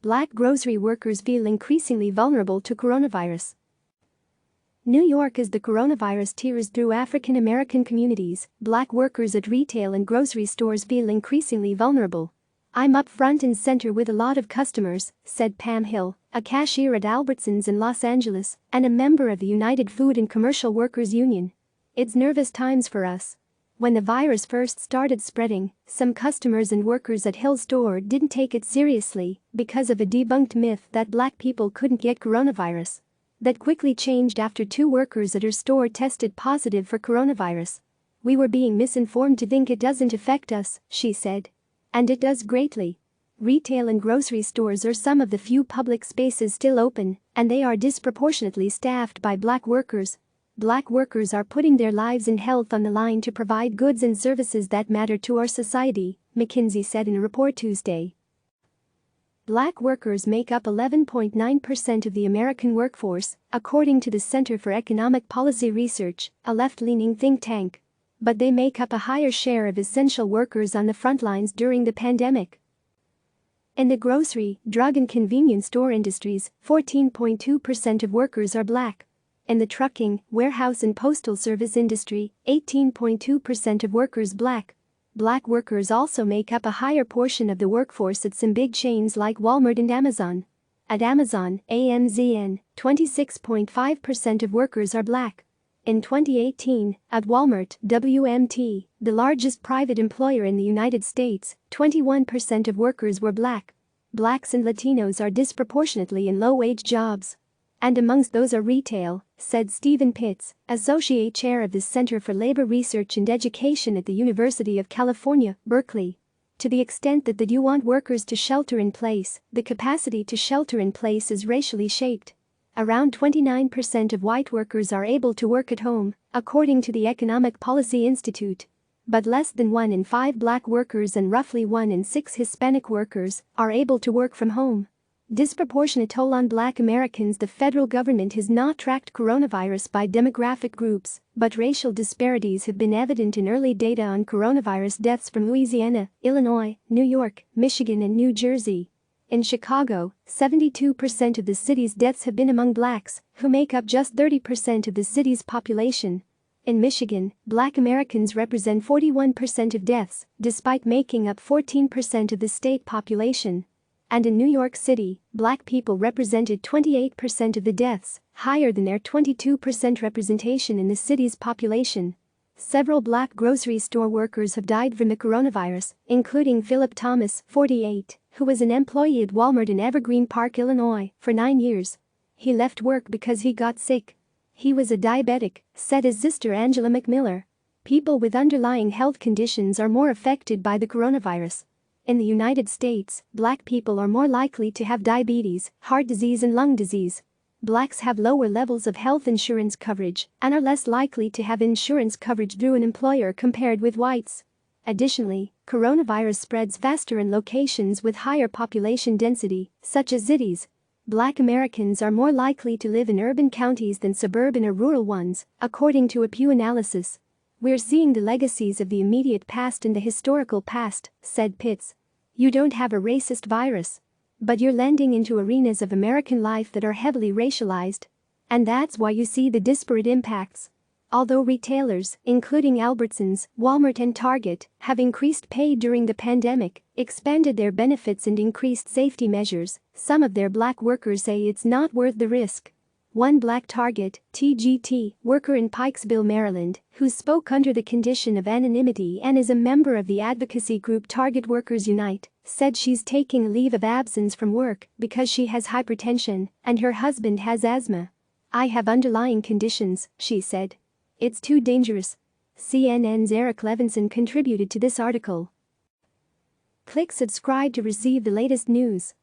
Black grocery workers feel increasingly vulnerable to coronavirus. New York as the coronavirus tears through African American communities, Black workers at retail and grocery stores feel increasingly vulnerable. "I'm up front and center with a lot of customers," said Pam Hill, a cashier at Albertsons in Los Angeles and a member of the United Food and Commercial Workers Union. "It's nervous times for us. When the virus first started spreading, some customers and workers at Hill's store didn't take it seriously because of a debunked myth that Black people couldn't get coronavirus. That quickly changed after 2 workers at her store tested positive for coronavirus. We were being misinformed to think it doesn't affect us," she said. And it does greatly. Retail and grocery stores are some of the few public spaces still open, and they are disproportionately staffed by Black workers. Black workers are putting their lives and health on the line to provide goods and services that matter to our society, McKinsey said in a report Tuesday. Black workers make up 11.9% of the American workforce, according to the Center for Economic Policy Research, a left-leaning think tank. But they make up a higher share of essential workers on the front lines during the pandemic. In the grocery, drug and convenience store industries, 14.2% of workers are Black. In the trucking, warehouse and postal service industry, 18.2% of workers Black. Black workers also make up a higher portion of the workforce at some big chains like Walmart and Amazon. At Amazon, AMZN, 26.5% of workers are Black. In 2018, at Walmart, WMT, the largest private employer in the United States, 21% of workers were Black. Blacks and Latinos are disproportionately in low-wage jobs. And amongst those are retail, said Stephen Pitts, Associate Chair of the Center for Labor Research and Education at the University of California, Berkeley. To the extent that you want workers to shelter in place, the capacity to shelter in place is racially shaped. Around 29% of white workers are able to work at home, according to the Economic Policy Institute. But less than 1 in 5 Black workers and roughly 1 in 6 Hispanic workers are able to work from home. Disproportionate toll on Black Americans. The federal government has not tracked coronavirus by demographic groups, but racial disparities have been evident in early data on coronavirus deaths from Louisiana, Illinois, New York, Michigan and New Jersey. In Chicago, 72% of the city's deaths have been among Blacks, who make up just 30% of the city's population. In Michigan, Black Americans represent 41% of deaths, despite making up 14% of the state population. And in New York City, Black people represented 28% of the deaths, higher than their 22% representation in the city's population. Several Black grocery store workers have died from the coronavirus, including Philip Thomas, 48, who was an employee at Walmart in Evergreen Park, Illinois, for 9 years. He left work because he got sick. He was a diabetic, said his sister Angela McMiller. People with underlying health conditions are more affected by the coronavirus. In the United States, Black people are more likely to have diabetes, heart disease and lung disease. Blacks have lower levels of health insurance coverage and are less likely to have insurance coverage through an employer compared with whites. Additionally, coronavirus spreads faster in locations with higher population density, such as cities. Black Americans are more likely to live in urban counties than suburban or rural ones, according to a Pew analysis. "We're seeing the legacies of the immediate past and the historical past," said Pitts. "You don't have a racist virus. But you're lending into arenas of American life that are heavily racialized. And that's why you see the disparate impacts." Although retailers, including Albertsons, Walmart and Target, have increased pay during the pandemic, expanded their benefits and increased safety measures, some of their Black workers say it's not worth the risk. One Black Target, TGT, worker in Pikesville, Maryland, who spoke under the condition of anonymity and is a member of the advocacy group Target Workers Unite, said she's taking a leave of absence from work because she has hypertension and her husband has asthma. "I have underlying conditions," she said. "It's too dangerous." CNN's Eric Levinson contributed to this article. Click subscribe to receive the latest news.